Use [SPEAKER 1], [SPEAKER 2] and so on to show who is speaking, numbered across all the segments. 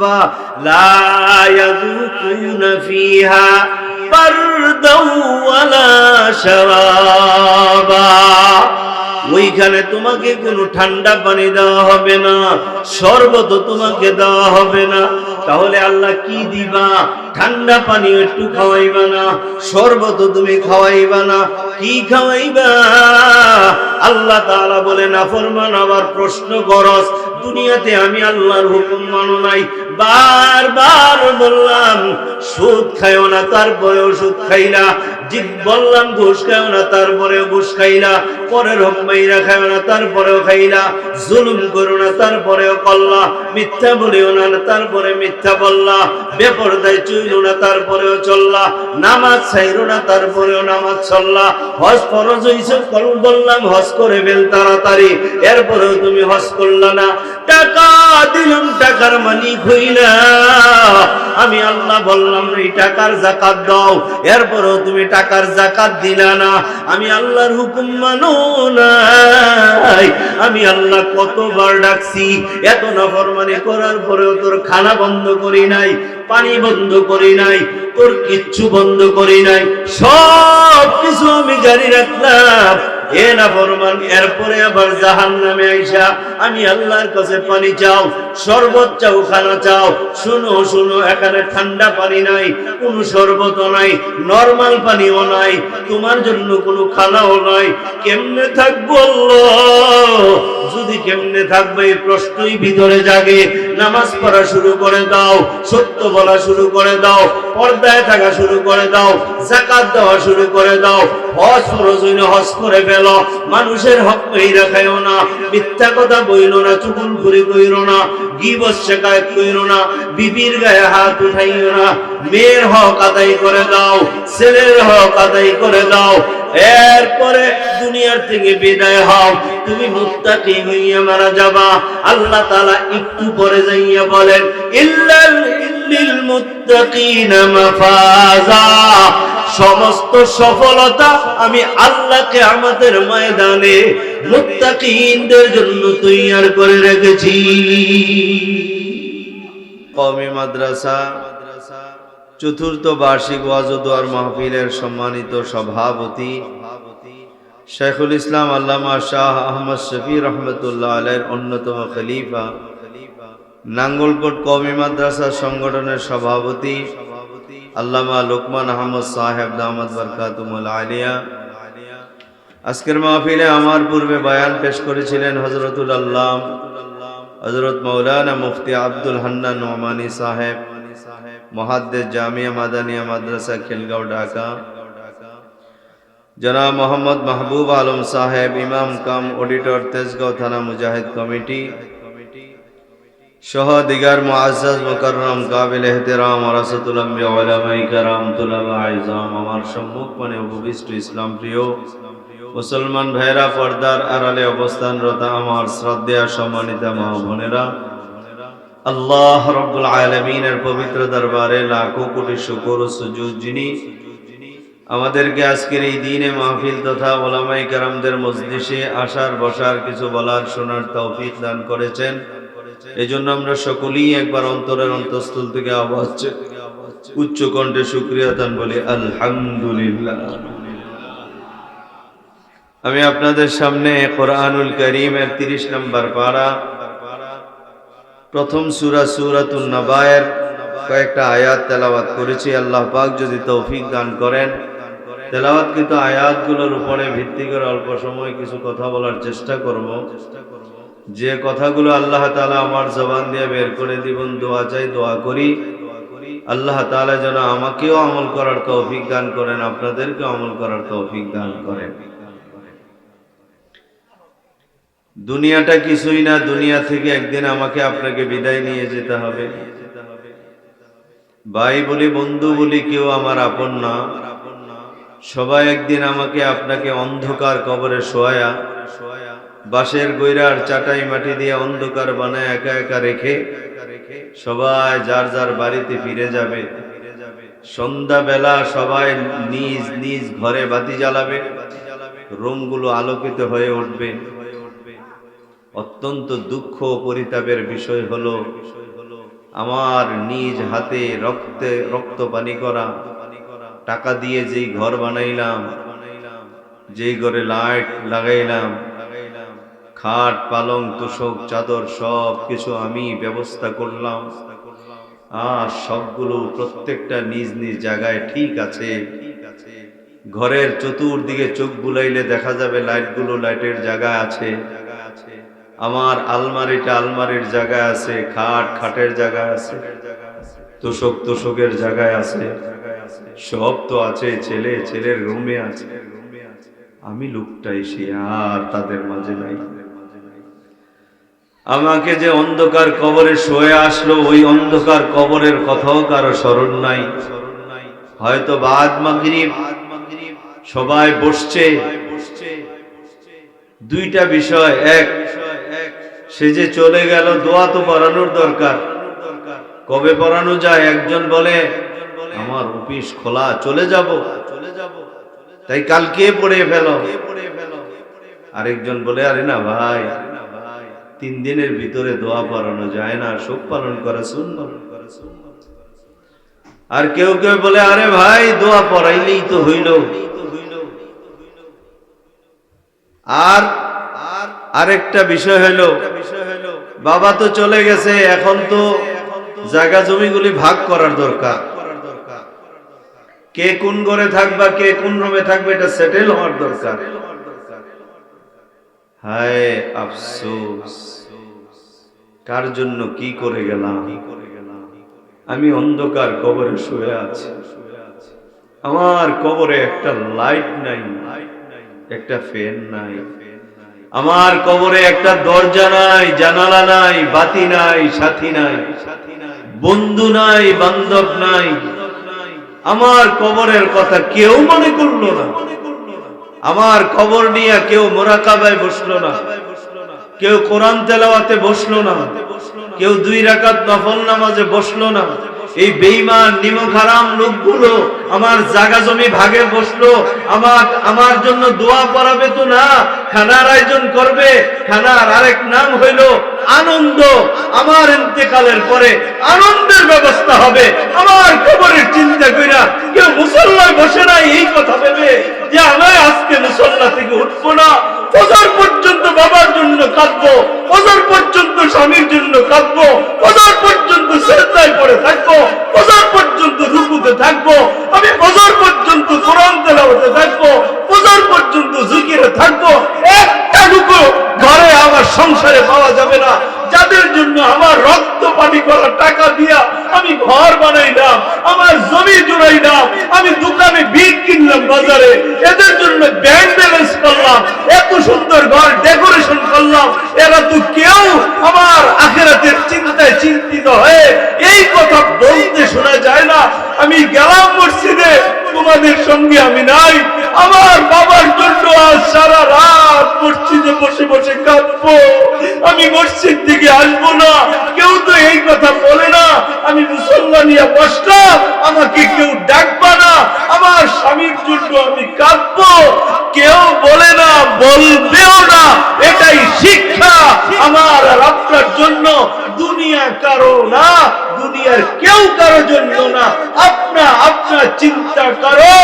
[SPEAKER 1] থাকবা, লা ইয়াযুকুনা ফিহা বারদাও ওয়ালা শারাবা, ওইখানে তোমাকে কোনো ঠান্ডা পানি দেওয়া হবে না, শরবত তোমাকে দেওয়া হবে না। তাহলে আল্লাহ কি দিবা? ঠান্ডা পানি একটু খাওয়াইবা না, শরবত তুমি খাওয়াইবা না, কি খাওয়াইবা? আল্লাহ তাআলা বলে নাফরমান আবার প্রশ্ন করস, দুনিয়াতে আমি আল্লাহর হুকুম মানো নাই, বারবার বললাম সুদ খাইও না, তারপরেও সুদ খাইলা, ঠিক বললাম ঘুষ খাইও না, তারপরেও ঘুষ খাইলা, পরের হক মাইরা খাইও না, তারপরেও খাইলা, জুলুম করো না, তারপরেও করলা, মিথ্যা বলিও না, তারপরে মিথ্যা বললা, বেপরদায় চইলো না, তারপরেও চললা, নামাজ ছাইরো না, তারপরেও নামাজ চললা, হজ ফরজ হইছে বললাম হজ করে ফেল তাড়াতাড়ি, এরপরেও তুমি হজ করলা না, টাকা দিলাম টাকার মালিক হইলা, আমি আল্লাহ বললাম এই টাকার যাকাত দাও, এরপরেও তুমি টাকার যাকাত দিলা না, আমি আল্লাহর হুকুম মানো নাই। আমি আল্লাহ কতবার ডাকছি, এত নাফরমানি করার পরেও তোর খানা বন্ধ করি নাই, পানি বন্ধ করি নাই, তোর কিচ্ছু বন্ধ করি নাই, সব কিছু আমি জারি রাখলাম। এ নাফরমান, এরপরে আবার জাহান্নামে আইসা আমি আল্লাহর কাছে পানি চাও, শরবত চাও, খানা চাও। শুনো শুনো, এখানে ঠান্ডা পানি নাই, কোনো শরবত নাই, নরমাল পানিও নাই, তোমার জন্য কোনো খানাও নাই, কেমনে থাকবো আল্লাহ? যদি কেমনে থাকবে এই প্রশ্নই ভিতরে জাগে, নামাজ পড়া শুরু করে দাও, সত্য বলা শুরু করে দাও, পর্দায় থাকা শুরু করে দাও, যাকাত দেওয়া শুরু করে দাও, হজ ফরজ হইলে হজ করে ফেলো, মানুষের হক মেইরা খাইও না, মিথ্যা কথা বইলো না, চুগলখড়ি কইরো না, গীবত শিকায়ত কইরো না, বিবির গায়ে হাত উঠাইও না, মেয়ের হক আদায় করে দাও, ছেলের হক আদায় করে দাও, এরপরে দুনিয়ার থেকে বিদায় হও, তুমি মুত্তাকি হইয়া মারা যাবা। আল্লাহ তাআলা একটু পরে যাইয়া বলেন, ইল্লাল লিল মুত্তাকিনা মাফাজা, সমস্ত সফলতা আমি আল্লাহকে আমাদের ময়দানে মুত্তাকিনদের জন্য তৈয়ার করে রেখেছি। কওমি মাদ্রাসা চতুর্থ বার্ষিক ওয়াজ ও দোয়ার মাহফিলের সম্মানিত সভাপতি শাইখুল ইসলাম আল্লামা শাহ আহমদ শফি রহমতুল্লাহ আলাইহির অন্যতম খলিফা, নাঙ্গলকোট কওমি মাদ্রাসা সংগঠনের সভাপতি আল্লামা লোকমান আহমদ সাহেব দামাত বরকাতুহুল আলিয়া, আজকের মাহফিলে আমার পূর্বে বয়ান পেশ করেছিলেন হযরতুল আল্লাম হযরত মাওলানা মুফতি আব্দুল হান্নান নোমানী সাহেব, মুহাদ্দিস জামিয়া মাদানিয়া মাদ্রাসা খিলগাঁও ঢাকা, জনাব মোহাম্মদ মাহবুব আলম সাহেব, ইমাম কাম অডিটর তেজগাঁও থানা মুজাহিদ কমিটি সহ দিগার মুআজ্জাজ মুকাররম কাবিল ইহতিরাম ওয়ারাসাতুল আম্বিয়া উলামায়ে কেরাম তুলাবা আইজাম, আমার সম্মুখপানে উপবিষ্ট ইসলাম প্রিয় মুসলমান ভাইরা, পর্দার আড়ালে অবস্থানরত আমার শ্রদ্ধেয় সম্মানিত মা বোনেরা, আল্লাহ রাব্বুল আলামিনের পবিত্র দরবারে লাখো কোটি শুকর ও সুজুদ, যিনি আমাদেরকে আজকের এই দিনে মাহফিল তথা উলামায়ে কেরামদের মজলিসে আসার বসার, কিছু বলার শোনার তৌফিক দান করেছেন। এজন্য আমরা সকলেই একবার অন্তরের অন্তঃস্থল থেকে আওয়াজ উচ্চ কণ্ঠে শুকরিয়া দান বলি আলহামদুলিল্লাহ। আমি আপনাদের সামনে কোরআনুল কারীমের 30 নম্বর পারা, প্রথম সূরা সূরাতুন নাবায়ের কয়েকটা আয়াত তেলাওয়াত করেছি। আল্লাহ পাক যদি তৌফিক দান করেন, তেলাওয়াতকৃত আয়াতগুলোর উপরে ভিত্তি করে অল্প সময় কিছু কথা বলার চেষ্টা করব। যে কথাগুলো আল্লাহ তাআলা আমার জবান দিয়ে বের করে দিবেন, দোয়া চাই, দোয়া করি আল্লাহ তাআলা যেন আমাকেও আমল করার তৌফিক দান করেন, আপনাদেরকেও আমল করার তৌফিক দান করেন। দুনিয়াটা কিছুই না, দুনিয়া থেকে একদিন আমাকে আপনাকে বিদায় নিয়ে যেতে হবে। ভাই বলি, বন্ধু বলি, কেউ আমার আপন না, সবাই একদিন আমাকে আপনাকে অন্ধকার কবরে শোয়া, বাঁশের গৈরার চাটাই মাটি দিয়ে অন্ধকার বানায় একা একা রেখে সবাই যার যার বাড়িতে ফিরে যাবে। সন্ধ্যা বেলা সবাই নিজ নিজ ঘরে বাতি জ্বালাবে, রুমগুলো আলোকিত হয়ে উঠবে। অত্যন্ত দুঃখ পরিতাপের বিষয় হলো আমার নিজ হাতে রক্ত পানি করা টাকা দিয়ে যেই ঘর বানাইলাম, যেই ঘরে লাইট লাগাইলাম, খাট পালং তোষক চাদর সব কিছু আমি ব্যবস্থা করলাম, আর সবগুলো প্রত্যেকটা নিজ নিজ জায়গায় ঠিক আছে। ঘরের চতুর্দিকে চোখ বুলাইলে দেখা যাবে লাইটগুলো লাইটের জায়গা আছে, আমার আলমারিটা আলমারির জায়গায় আছে, খাট খাটের জায়গায় আছে, তোষক তোষকের জায়গায় আছে, সব তো আছে। ছেলে ছেলের রুমে আছে, আমি লোকটা এসে আর তাদের মাঝে নাই। আমাকে যে অন্ধকার কবরে শোয়ে আসলো, ওই অন্ধকার কবরের কথাও কারো স্মরণ নাই। হয়তো বাদ মাগরিব সবাই বসছে, দুইটা বিষয়, এক সে যে চলে গেল দোয়া তো পড়ানোর দরকার, কবে পড়ানো যায়? একজন বলে আমার অফিস খোলা, চলে যাব, তাই কালকে পড়ে ফেলো। আরেকজন বলে আরে না ভাই, 3 দিনের ভিতরে দোয়া পড়ানো যায় না, শোক পালন করা সুন্নাত। আর কেউ কেউ বলে আরে ভাই দোয়া পড়াইলেই তো হইল। আর আরেকটা বিষয় হলো, বাবা তো চলে গেছে, এখন তো জায়গা জমিগুলি ভাগ করার দরকার, কে কোন ঘরে থাকবা, কে কোন রুমে থাকবে, এটা সেটেল হওয়ার দরকার। হায় আফসোস, কার জন্য কি করে গেলাম? আমি অন্ধকার কবরে শুয়ে আছি, আমার কবরে একটা লাইট নাই, একটা ফ্যান নাই, আমার কবরে একটা দরজা নাই, জানালা নাই, বাতি নাই, সাথী নাই, বন্ধু নাই, বান্ধব নাই। আমার কবরের কথা কেউ মনে করলো না, আমার কবর নিয়ে কেউ মোরাকাবায় বসলো না, কেউ কোরআন তেলাওয়াতে বসলো না, কেউ 2 রাকাত নফল নামাজে বসলো না। এই বেঈমান নিমক হারাম লোকগুলো আমার জায়গা জমি ভাগে বসলো, আমার জন্য দোয়া পড়াবে তো না, খানার আয়োজন করবে। খানার আরেক নাম হইল আনন্দ। আমার ইন্তেকালের পরে আনন্দের ব্যবস্থা হবে। আমার কবরের চিন্তা কইরা কেউ মুসল্লায় বসে নাই এই কথা ভেবে যে আমি আজকে মুসল্লা থেকে উঠবো না, ফজর পর্যন্ত বাবার জন্য কাঁদবো, ফজর পর্যন্ত স্বামীর জন্য কাঁদবো, ফজর পর্যন্ত সিজদায় পড়ে থাকবো, ফজর পর্যন্ত রুকুতে থাকবো, আমি ফজর পর্যন্ত কোরআন তেলাওয়াতে থাকবো, ফজর পর্যন্ত জিকিরে থাকবো। একটা রুকু ঘরে আমার সংসারে পাওয়া যাবে না, যাদের জন্য আমার রক্ত পানি করা টাকা দিয়া আমি ঘর বানাইলাম, আমার জমি জুড়াইলাম, আমি দোকানে ভিড় কিনলাম বাজারে, এদের জন্য ব্যাংক ব্যালেন্স করলাম, এত সুন্দর ঘর ডেকোরেশন করলাম, এরা তো কেউ আমার আখিরাতের চিন্তায় চিন্তিত হয়ে এই কথা বলতে শোনা যায় না। আমি গেলাম মসজিদে, তোমাদের সঙ্গে আমি নাই, আমার বাবার জন্য আজ সারা রাত মসজিদে বসে বসে কাঁদবো, আমি মসজিদ থেকে আসবো না। কেউ তো এই কথা বলে না, আমি মুসলমান নিয়ে বসলাম, আমাকে কেউ ডাকবা না, আমার স্বামীর জন্য আমি কাঁদবো, কেউ বলে না, বলবেও না। এটাই শিক্ষা আমার আর আপনার জন্য। দুনিয়া কারো না, দুনিয়ার কেউ কারো জন্য না। আপনার চিন্তা করো,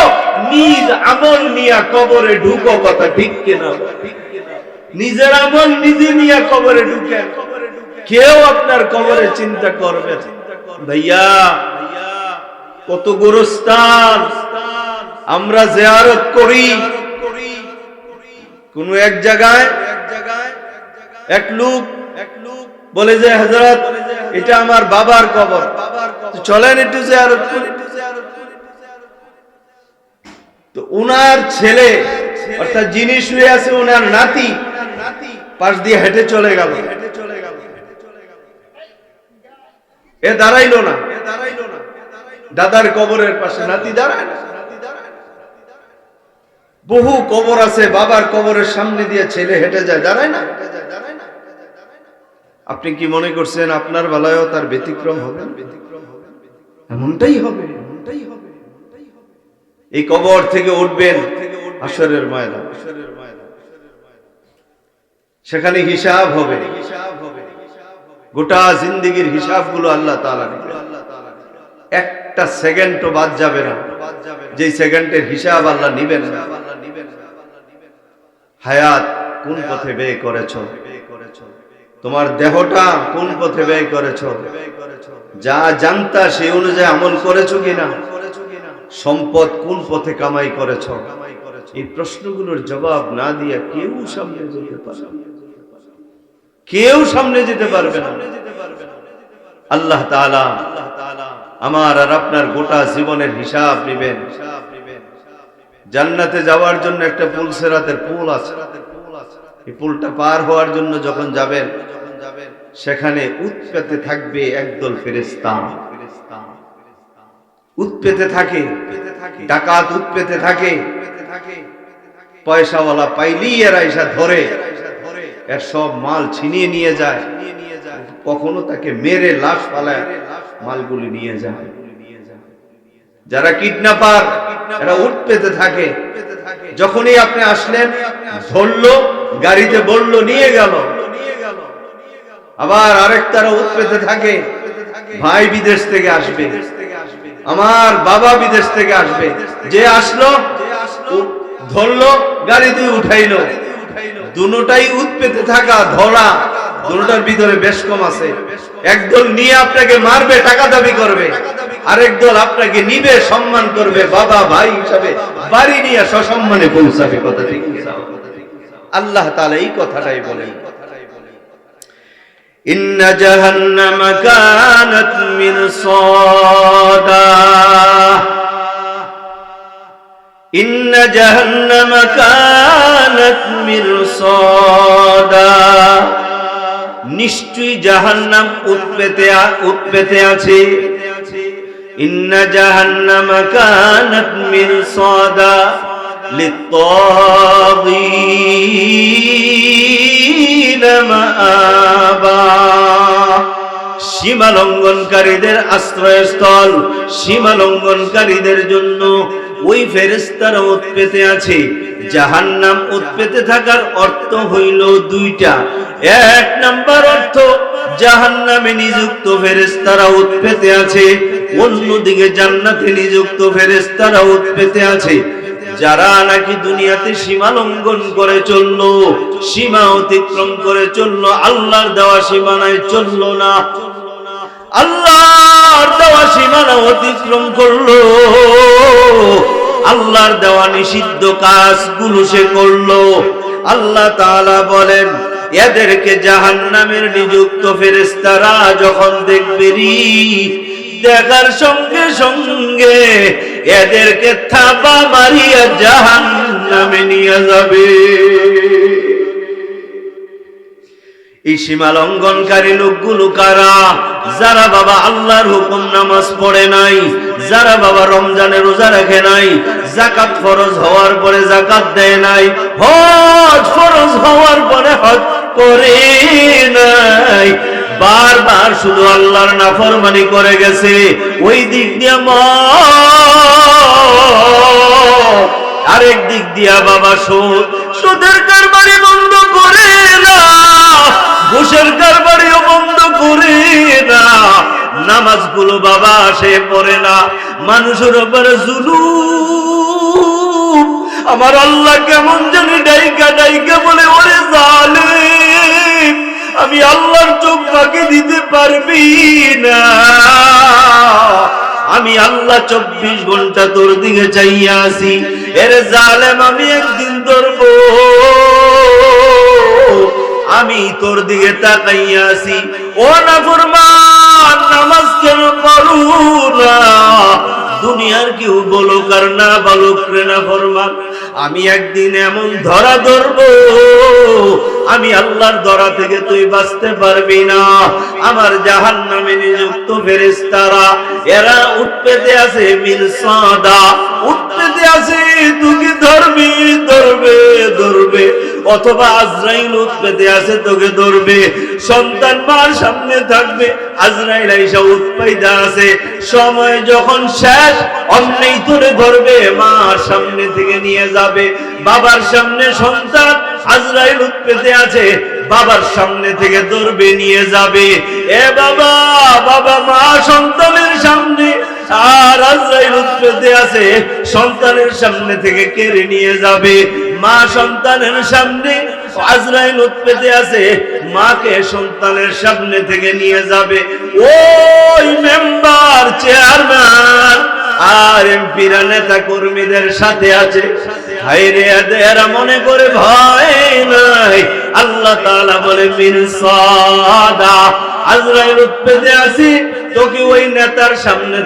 [SPEAKER 1] নিজ আমল নিয়ে কবরে ঢুকো, কথা ঠিক কিনা? নিজের আমল নিজে নিয়ে কবরে ঢুকেন, কেউ আপনার কবরে চিন্তা করবে না। ভাইয়া কত গোরস্থান আমরা জিয়ারত করি, কোন এক জায়গায় এক লোক বলে যে হযরত এটা আমার বাবার কবর, চলেন একটু জিয়ারত করি। তো উনার ছেলে অর্থাৎ যিনি শুয়ে আছে উনার নাতি পাশ দিয়ে হেঁটে চলে গেল, এ দাঁড়াইলো না, দাদার কবরের পাশে নাতি দাঁড়ায়। বহু কবর আছে, বাবার কবরের সামনে দিয়ে ছেলে হেঁটে যায়, দাঁড়ায় না। আপনি কি মনে করছেন আপনার বেলায়ও তার ব্যতিক্রম হবে? এমনটাই হবে। এই কবর থেকে উঠবেন হাশরের ময়দান, সেখানে হিসাব হবে। গোটা জিন্দেগীর হিসাবগুলো আল্লাহ তাআলা নেবেন। একটা সেকেন্ডও বাদ যাবে না, যে সেকেন্ডের হিসাব আল্লাহ নেবেন না। হায়াত কোন পথে ব্যয় করেছো, তোমার দেহটা কোন পথে ব্যয় করেছো, যা জানতা সেই অনুযায়ী আমল করেছো কিনা, সম্পদ কোন পথে কামাই করেছো, এই প্রশ্নগুলোর জবাব না দিয়ে কেউ সামনে যেতে পারবে না, কেউ সামনে যেতে পারবে না। আল্লাহ তাআলা আমার আর আপনার গোটা জীবনের হিসাব নেবেন। জান্নাতে যাওয়ার জন্য একটা পুল, সিরাতের পুল আছে। এই পুলটা পার হওয়ার জন্য যখন যাবেন, সেখানে উৎপেতে থাকবে একদল ফেরেশতা। উৎপেতে থাকে, ডাকাত উৎপেতে থাকে। পয়সাওয়ালা পাইলেই এরা এসে ধরে, এর সব মাল ছিনিয়ে নিয়ে যায়। কখনো তাকে মেরে লাশ ফালায় মালগুলি নিয়ে যায়। যারা কিডন্যাপার, এরা উৎপেতে থাকে। যখনই আপনি আসলেন, ধরলো, গাড়িতে বললো, নিয়ে গেল। আবার আরেকটারা উৎপেতে থাকে, ভাই বিদেশ থেকে আসবে, আমার বাবা বিদেশ থেকে আসবে, যে আসলো ধরলো, গাড়িতে উঠাইলো। দুটোটাই উৎপেতে থাকা, ধরা, দুটোটার ভিতরে বেশ কম আছে। একদল নিয়ে আপনাকে মারবে, টাকা দাবি করবে, আরেক দল আপনাকে নিবে, সম্মান করবে, বাবা ভাই হিসাবে বাড়ি নিয়ে সসম্মানে পৌঁছাবে। কথা ঠিক? আল্লাহ তাআলা এই কথাটাই বলেন, ইন্না জাহান্নামা কানাত মিরসাদা, ইন্না জাহান্নামা কানাত মিরসাদা, নিশ্চয়ই জাহান্নাম উৎপেতে আছে। ইন্না জাহান্নামা কানাত মিরসাদা লিত্তাগীনা মাআবা, সীমা লঙ্ঘনকারীদের আশ্রয়স্থল, সীমা লঙ্ঘনকারীদের জন্য ওই ফেরেশতারা উৎপেতে আছে। জাহান্নাম উৎপেতে থাকার অর্থ হইল দুইটা। এক নাম্বার অর্থ, জাহান্নামে নিযুক্ত ফেরেশতারা উৎপেতে আছে, অন্যদিকে জান্নাতে নিযুক্ত ফেরেশতারা উৎপেতে আছে। যারা নাকি দুনিয়াতে সীমা লঙ্ঘন করে চললো, সীমা অতিক্রম করে চললো, আল্লাহর দেওয়া সীমানায় চললো না, আল্লাহর দেওয়া সীমানা অতিক্রম করলো, আল্লাহর দেওয়া নিষিদ্ধ কাজগুলো সে করলো, আল্লাহ তাআলা বলেন এদেরকে জাহান্নামের নিযুক্ত ফেরেশতারা যখন দেখবে, দেখার সঙ্গে সঙ্গে এদেরকে থাবা মারিয়া জাহান্নামে নিয়ে যাবে। এই সীমা লঙ্ঘনকারী লোকগুলো কারা? যারা বাবা আল্লাহর হুকুম নামাজ পড়ে নাই, যারা বাবা রমজানের রোজা রাখে নাই, যাকাত ফরজ হওয়ার পরে যাকাত দেয় নাই, হজ ফরজ হওয়ার পরে হজ করে নাই, বারবার শুধু আল্লাহর নাফরমানি করে গেছে। ওই দিক দিয়ে আরেক দিক দিয়া বাবা সুদের কারবারি বন্ধ করে না, ঘুষের কারবারিও বন্ধ করে না, নামাজগুলো বাবা সে পড়ে না, মানুষের উপরে জুলুম। আমার আল্লাহ কেমন জানি ডাইকা ডাইকা বলে, ওরে জালিম, আমি আল্লাহর চোখ ফাঁকি দিতে পারবি না, আমি আল্লাহ 24 ঘন্টা তোর দিকে চাইয়া আছি। এর জালেম, আমি একদিন ধরবো, আমি তোর দিকে তাকাইয়া আছি। ও নাফরমান, নামাজ কেন পড়ো না? দুনিয়ার কেউ বলুক আর না বলুক রে নাফরমান, আমি একদিন এমন ধরা ধরবো, আমি আল্লাহর ধরা থেকে তুই বাঁচতে পারবি না। আমার জাহান্নামে নিযুক্ত ফেরেশতারা এরা উৎপেতে আছে, মিরসাদা উৎপেতে আছে, তোকে ধরবে ধরবে ধরবে, অথবা আজরাইল উৎপেতে আছে, তোকে ধরবে। সন্তান মার সামনে থাকবে, আজরাইল আইসা উৎপাইদা আছে, সময় যখন শেষ অমনেই তোরে ধরবে, মার সামনে থেকে নিয়ে যাবে। বাবার সামনে সন্তান, আজরাইল উৎপেতে আছে, বাবার সামনে থেকে ধরবে নিয়ে যাবে। এ বাবা, বাবা মা সন্তানের সামনে, আর আজরাইল উৎপেতে আছে, সন্তানের সামনে থেকে কেড়ে নিয়ে যাবে। মা সন্তানের সামনে, আজরাইল উৎপেতে আছে, মাকে সন্তানের সামনে থেকে নিয়ে যাবে। ওই মেম্বার, চেয়ারম্যান আর এমপিরা, নেতা কর্মীদের সাথে আছে। হায়রে এরা মনে করে ভয় নাই। আল্লাহ তাআলা বলে মিরসাদা, আজরাইল উৎপেতে আছে, তোকে ওই নেতার সামনে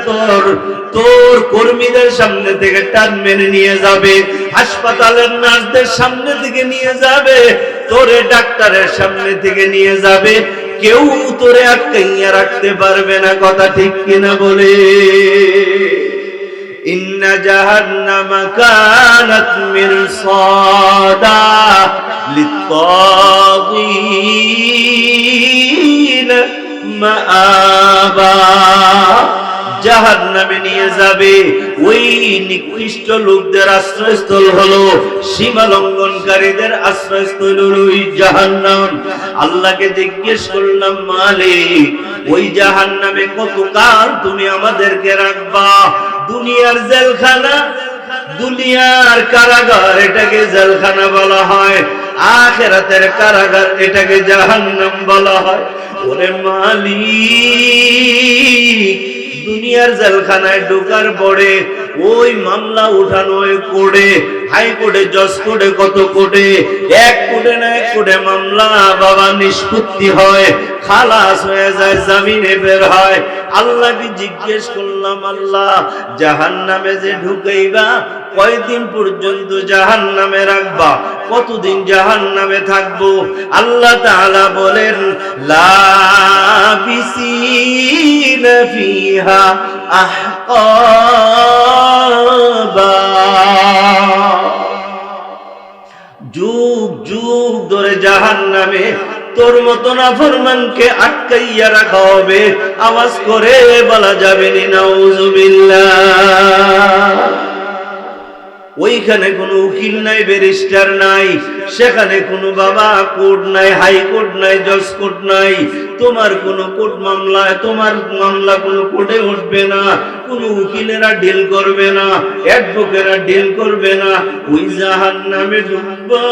[SPEAKER 1] তোর কর্মীদের সামনে থেকে টান মেনে নিয়ে যাবে, হাসপাতালের নার্সদের সামনে থেকে নিয়ে যাবে, তোরে ডাক্তারের সামনে থেকে নিয়ে যাবে। কেউ তোরে আটকাইয়া রাখতে পারবে না। কথা ঠিক কিনা বলে? ইন্না জাহান্নামা কানাত মিরসাদা লিত্তাগীন মাআবা। জাহান্নামে নিয়ে যাবে। ওই নিকৃষ্ট লোকদের আশ্রয়স্থল হলো, সীমা লঙ্ঘনকারীদের আশ্রয়স্থল হলো ওই জাহান্নাম। আল্লাহকে জিজ্ঞেস করলাম, মালিক, ওই জাহান্নামে কতকাল তুমি আমাদেরকে রাখবা? দুনিয়ার জেলখানা, দুনিয়ার কারাগার, এটাকে জেলখানা বলা হয়। আখিরাতের কারাগার, এটাকে জাহান্নাম বলা হয়। ওরে মালিক, দুনিয়ার জেলখানায় ঢোকার পরে ওই মামলা উঠানো হয় কোর্টে, হাইকোর্টে, জজ কোর্টে, কত কোর্টে, এক কোর্টে না এক কোর্টে মামলা বাবা নিষ্পত্তি হয়, খালাস হয়ে যায়, জামিনে বের হয়। আল্লাহকে জিজ্ঞেস করলাম, আল্লাহ, জাহান্নামে যে ঢুকাইবা, কয়দিন পর্যন্ত জাহান্নামে রাখবা? কতদিন জাহান্নামে থাকবো? আল্লাহ তাআলা বলেন, লাবিসিনা ফিহা আহকাবা, যুগ যুগ ধরে জাহান্নামে তোর মতো নাফরমানকে আটকাইয়া রাখা হবে। আওয়াজ করে বলা যাবে না নাউযুবিল্লাহ। ওইখানে কোনো উকিল নাই, ব্যারিস্টার নাই, সেখানে কোনো বাবা কোর্ট নাই, হাইকোর্ট নাই, জজ কোর্ট নাই। তোমার কোনো কোর্ট মামলা, তোমার মামলা কোনো কোর্টে উঠবে না, কোনো উকিলেরা ডিল করবে না, অ্যাডভোকেটরা ডিল করবে না। ওই জাহান্নামে ঢুকবা,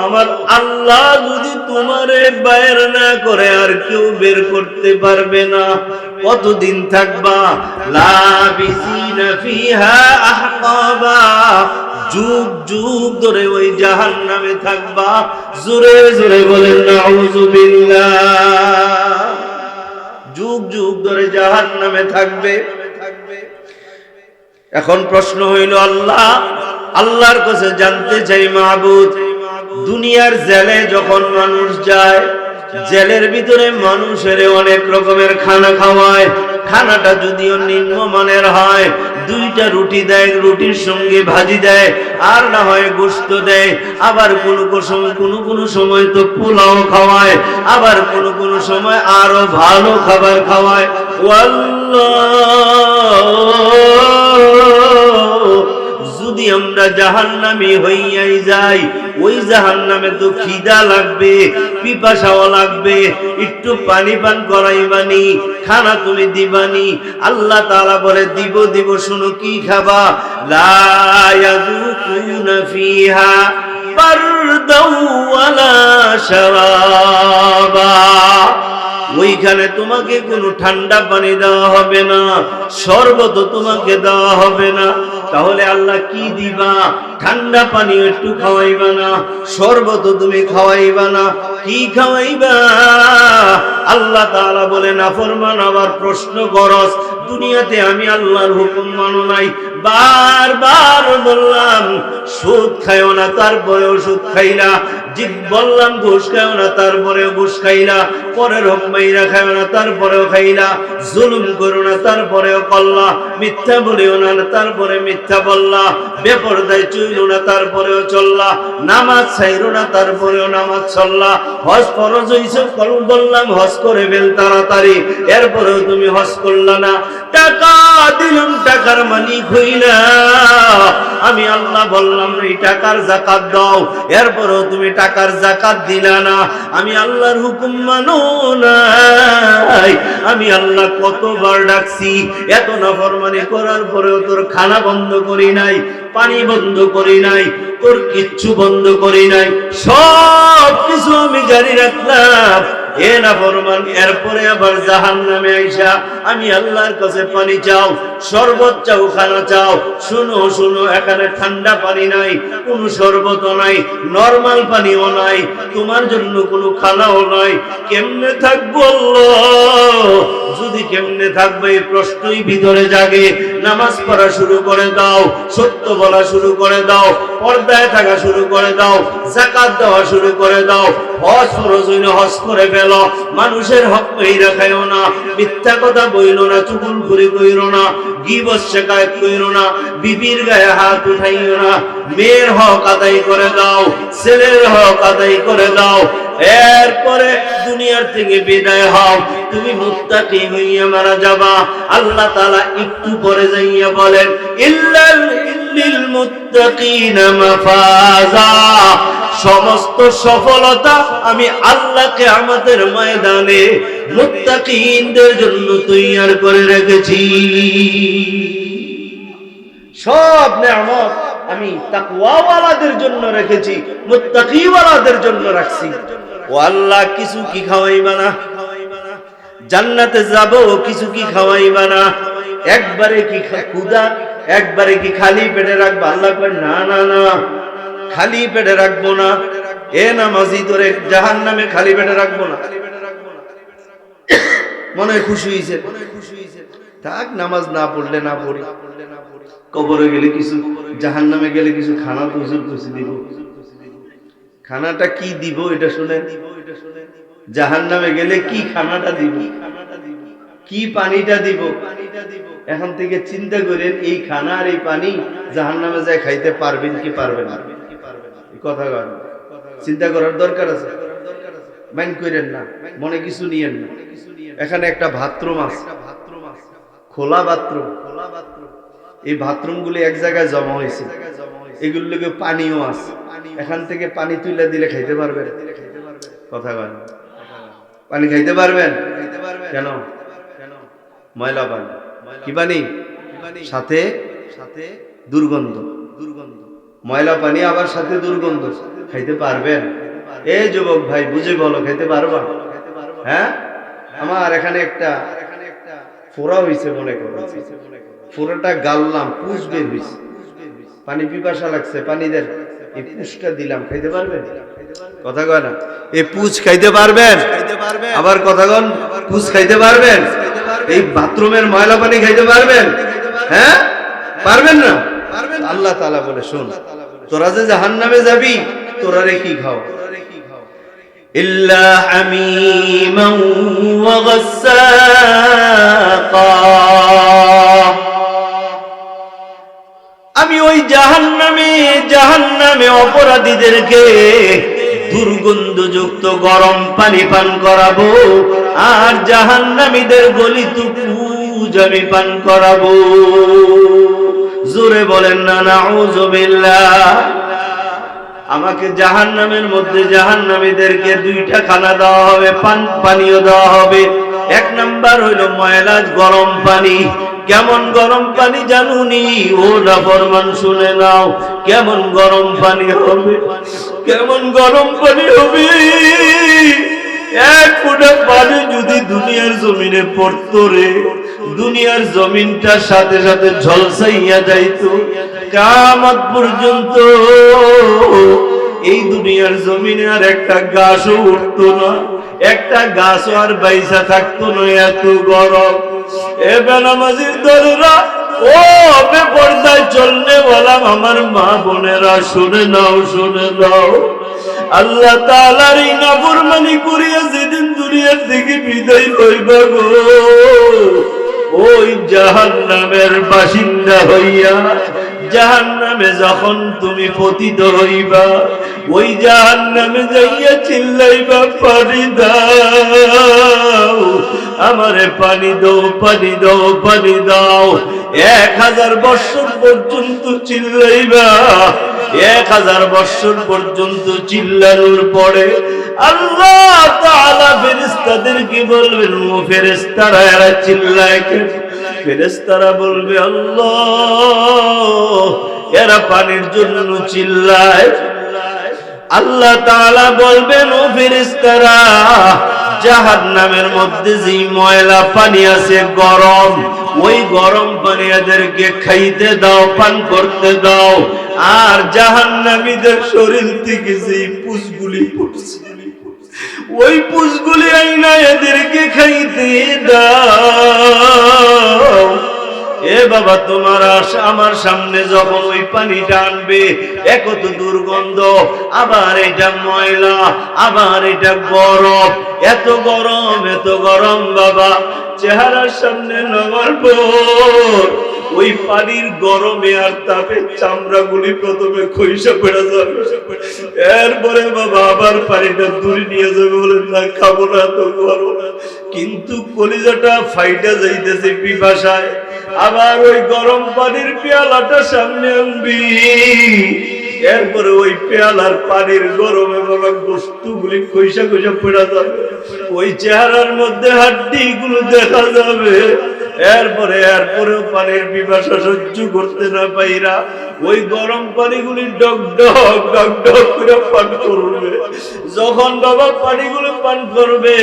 [SPEAKER 1] আমার আল্লাহ যদি তোমারে বের না করে আর কেউ বের করতে পারবে না। কতদিন থাকবা? লাবিসিনা ফিহা আহকাবা, যুগ যুগ ধরে ওই জাহান্নামে থাকবা। জোরে জোরে বলেন নাউযুবিল্লাহ। যুগ যুগ ধরে জাহান্নামে থাকবে। এখন প্রশ্ন হইল, আল্লাহর কাছে জানতে চাই, মাহবুদ, দুনিয়ার জেলে যখন মানুষ যায়, জেলের ভিতরে মানুষের অনেক রকমের খানা খাওয়ায়। খানাটা যদিও নিম্নমানের হয়, দুইটা রুটি দেয়, রুটির সঙ্গে ভাজি দেয়, আর না হয় গোশত দেয়। আবার কোনো সময় তো পোলাও খাওয়ায়, আবার কোনো সময় আরো ভালো খাবার খাওয়ায়। যদি আমরা জাহান্নামী হইয়াই যাই, ওই জাহান্নামে তো খিদা লাগবে, পিপাসাও লাগবে, একটু পানি পান করাইবানি, খানা তুমি দিবানি। আল্লাহ তাআলা বলে, দিব। শুনো, কি খাবা? লা ইয়াযুকুনা ফিহা বারদাও ওয়ালা শারাবা। ওইখানে তোমাকে কোনো ঠান্ডা পানি দেওয়া হবে না, শরবত তোমাকে দেওয়া হবে না। তাহলে আল্লাহ কি দিবা? ঠান্ডা পানি একটু খাওয়াইবা না, শরবত তুমি খাওয়াইবা না, কি খাওয়াইবা? আল্লাহ তাআলা বলে, নাফরমান আবার প্রশ্ন করস, দুনিয়াতে আমি আল্লাহর হুকুম মানো নাই, বারবার বললাম সুদ খাইও না, তারপরেও সুদ খাইলা। বললাম ঘুষ খাইও না, তারপরেও ঘুষ খাইলা। পরের হক মাইরা খাইও না, তারপরেও খাইলা। জুলুম করো না, তারপরেও করলা। মিথ্যা বলিও না, তারপরে মিথ্যা বললা। বেপরদায় চুরি হইল না তারপরেও চললা, নামাজ ছাইরো না তারপরেও নামাজ চললা, হজ ফরজ হইছে বললাম হজ করে ফেল তাড়াতাড়ি, এরপরেও তুমি হজ করলা না। টাকা দিলাম, টাকার মালিক হইলা, আমি আল্লাহ বললাম এই টাকার যাকাত দাও, এরপরেও তুমি টাকার যাকাত দিলা না। আমি আল্লাহর হুকুম মানো নাই। আমি আল্লাহ কতবার ডাকছি, এত নাফরমানি করার পরেও তোর খানা বন্ধ করি নাই, পানি বন্ধ করি নাই, তোর কিচ্ছু বন্ধ করি নাই, সব কিছু আমি জারি রাখলাম। এ নাফরমান, এরপরে আবার জাহান্নামে আইসা আমি আল্লাহর কাছে পানি চাও, শরবত চাও, খানা চাও। শুনো শুনো, এখানে ঠান্ডা পানি নাই, কোনো শরবত নাই, নরমাল পানিও নাই, তোমার জন্য কোনো খানাও নাই। কেমনে থাকবো আল্লাহ? যদি কেমনে থাকবে এই প্রশ্নই ভিতরে জাগে। নামাজ পড়া শুরু করে দাও, সত্য বলা শুরু করে দাও, পর্দায় থাকা শুরু করে দাও, যাকাত দেওয়া শুরু করে দাও, হজ ফরজ হইলে হজ করে ফেলো, মানুষের হক মেইরা খাইও না, মিথ্যা কথা বইলো না, চুগলখড়ি কইরো না, গীবত শিকায়ত কইরো না, বিবির গায়ে হাত উঠাইও না, মেয়ের হক আদায় করে দাও, ছেলের হক আদায় করে দাও। এরপরে দুনিয়ার থেকে বিদায় হও, তুমি মুত্তাকি হইয়া মারা যাবা। আল্লাহ তাআলা একটু পরে যাইয়া বলেন, ইল্লাল মুত্তাকিনা মাফাজা, সমস্ত সফলতা আমি আল্লাহকে আমাদের ময়দানে মুত্তাকিনদের জন্য তৈয়ার করে রেখেছি। সব নেয়ামত আমি তাকওয়াওয়ালাদের জন্য রেখেছি, মুত্তাকিওয়ালাদের জন্য রাখছি। ও আল্লাহ, কিছু কি খাওয়াইবা না? জান্নাতে যাব, কিছু কি খাওয়াইবা না? একবারে কি ক্ষুধা, একবারে কি খালি পেটে রাখবা? আল্লাহ কয় না না না, খালি পেটে রাখবো না। এ নামাজি, তোরে জাহান্নামে খালি পেটে রাখবো না। মনে হয় খুশি হইছে, থাক, নামাজ না পড়লে না পড়ি, কবরে গেলে কিছু, জাহান্নামে গেলে কিছু খানা তো হুজুর খুশি দিব। খানাটা কি দিব এটা শুনেন। জাহান্নামে গেলে কি খানাটা দিব, কি পানিটা দিব, এখন থেকে চিন্তা করেন। এই খানা আর এই পানি জাহান্নামে যায় খাইতে পারবেন কি পারবেন না? কথা চিন্তা করার দরকার আছে। মাইন্ড করেন না, মনে কিছু নিয়েন না। এখানে একটা বাথরুম আছে, খোলা বাথরুম। এই বাথরুম গুলি এক জায়গায় জমা হয়েছে, এগুলোর লোকে পানিও আছে। এখান থেকে পানি তুলে দিলে খাইতে পারবেন? কথা কয়, পানি খাইতে পারবেন? কেন? ময়লা পানি। কি পানি? সাথে সাথে দুর্গন্ধ। ময়লা পানি আবার সাথে দুর্গন্ধ, খাইতে পারবেন? এই যুবক ভাই, বুঝে বলো, খাইতে পারবা? হ্যাঁ, আমার এখানে একটা ফোড়া হয়েছে, মনে করো, ফোড়াটা গাললাম, পুষ বের হয়েছে, পানি পিপাসা লাগছে, পানি দেন, এই পুষটা দিলাম, খাইতে পারবেন? কথা কয় না, এই পুষ খাইতে পারবেন? আবার কথা কন, পুষ খাইতে পারবেন? এই বাথরুমের ময়লা পানি খাইতে পারবেন? হ্যাঁ, পারবেন না? আল্লাহ তাআলা বলে, শোন, তোরা যে জাহান্নামে যাবি, তোরা রে কি খাও? ইল্লা হামিমান ওয়া গাসসাকা, আমি ওই জাহান্নামে অপরাধীদেরকে দুর্গন্ধযুক্ত গরম পানি পান করাবো, আর জাহান্নামীদের গলিত পুজ আমি পান করাবো। জোরে বলেন না নাউযুবিল্লাহ। আমাকে জাহান্নামের মধ্যে জাহান্নামীদেরকে দুইটা খানা দেওয়া হবে, পানীয় দেওয়া হবে। এক নাম্বার হইল ময়লা গরম পানি। কেমন গরম পানি জানুনি? ও নাফরমান, শুনে নাও, কেমন গরম পানি হবে, কেমন গরম পানি হবে। এক ফোঁটা পানি যদি দুনিয়ার জমিনে পড়তো রে, দুনিয়ার জমিনটার সাথে সাথে ঝলসাইয়া যাইতো, কিয়ামত পর্যন্ত এই দুনিয়ার জমিনে আর একটা গাছও উঠতো না, একটা গাছও আর বাইসা থাকতো না, এত গরম। এ বেনামাজির দলেরা, ও বেপরদায় চলনে বললাম, আমার মা বোনেরা, শুনে নাও, শুনে নাও। আল্লাহ তাআলার এই নাফরমানি করিয়া যেদিন দুনিয়ার থেকে বিদায় হইবা গো, ওই জাহান্নামের বাসিন্দা হইয়া জাহান্নামে যখন তুমি পতিত হইবা, ওই জাহান্নামে যাইয়া চিল্লাইবা, পানি দাও আমারে, পানি দাও, পানি দাও, পানি দাও। 1000 বছর পর্যন্ত চিল্লাইবা। 1000 বছর পর্যন্ত চিল্লানোর পরে আল্লাহ তাআলা ফেরেশতাদেরকে বলবেন, ও ফেরেশতারা এরা চিল্লায় কেন? ফেরেশতারা বলবে, আল্লাহ এরা পানির জন্য চিল্লায়। আল্লাহ তাআলা বলবেন, ও ফেরেশতারা জাহান্নামের মধ্যে যে ময়লা পানি আছে গরম, ওই গরম পানি এদেরকে খাইতে দাও, পান করতে দাও। আর জাহান্নামীদের শরীর থেকে যে পুষগুলি পড়ছে, ওই পুষগুলি আইনা এদেরকে খাইতে দাও। এ বাবা, তোমার আমার সামনে যখন ওই পানিটা আনবে, কত দুর্গন্ধ, আবার এটা ময়লা, আবার এটা গরম, এত গরম, এত গরম বাবা। চেহারার সামনে নামার পর ওই পানির গরমে আর তাপে চামড়াগুলি প্রথমে খইসা পড়ে যাবে, এরপরে বাবা আবার পানিটা দূরে নিয়ে যাবে, বলে না খাবো না, তো গরম। কিন্তু কলিজাটা ফাইটা যাইতেছে পিপাসায়। আবার ওই গরম পানির পেয়ালাটা সামনে আনবি, এরপরে ওই পেয়ালার পানির গরমে বাবা গোস্তগুলি খইসা খইসা পড়া যাবে, ওই চেহারার মধ্যে হাড্ডি গুলো দেখা যাবে। এরপরেও পানির পিপাসা সহ্য করতে না পাইরা ওই গরম পানিগুলি ডক ডক ডক ডক করে পান করবে। যখন বাবা পানিগুলো পান করবে,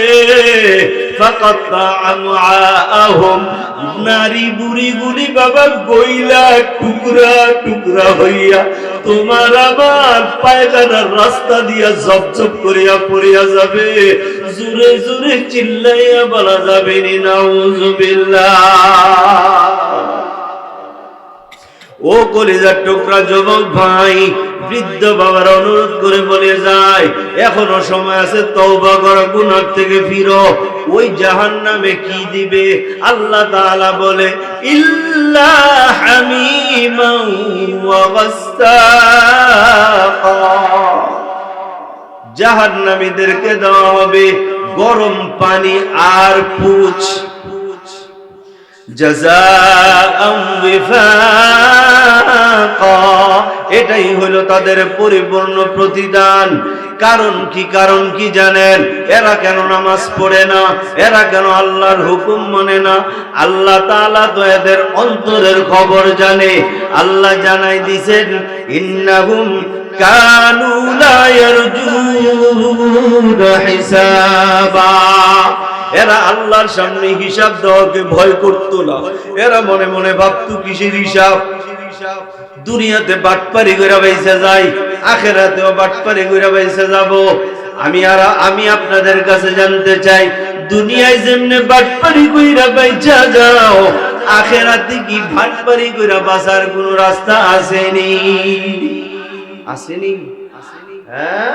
[SPEAKER 1] নারী বুড়িগুলি বাবা গইলা টুকরা টুকরা হইয়া তোমার আমার পায়খানার রাস্তা দিয়া ঝপঝপ করিয়া পড়িয়া যাবে। জোরে জোরে চিল্লাইয়া বলা যাবে নি নাউজুবিল্লাহ। ও কলিজার টুকরা যুবক ভাই, বৃদ্ধ বাবার অনুরোধ করে বলে যায়, এখনো সময় আছে, তওবা করো, গুনাহ থেকে ফিরো। ওই জাহান্নামে কি দিবে? আল্লাহ তাআলা বলে, ইল্লা হামিমান ওয়া গাসসাকা। জাহান্নামীদেরকে দেওয়া হবে গরম পানি আর পুছ। জাযাআন ওয়িফাকা, এটাই হলো তাদের পরিপূর্ণ প্রতিদান। কারণ কি জানেন? এরা কেন নামাজ পড়ে না? এরা কেন আল্লাহর হুকুম মানে না? আল্লাহ তাআলা তো এদের অন্তরের খবর জানে। আল্লাহ জানাই দিয়েছেন, ইন্নাহুম কানু লা ইয়ারজুনা হিসাবা। এরা আল্লাহর সামনে হিসাব দেওয়াকে ভয় করতো না। এরা মনে মনে ভাবতো কিসের হিসাব? দুনিয়াতে বাটপারি কইরা বাইসা যায়, আখিরাতেও বাটপারি কইরা বাইসা যাব। আমি আপনাদের কাছে জানতে চাই, দুনিয়ায় যেমনে বাটপারি কইরা বাইসা যাও, আখিরাতে কি বাটপারি কইরা বাঁচার কোন রাস্তা আসেনি? আসেনি? হ্যাঁ,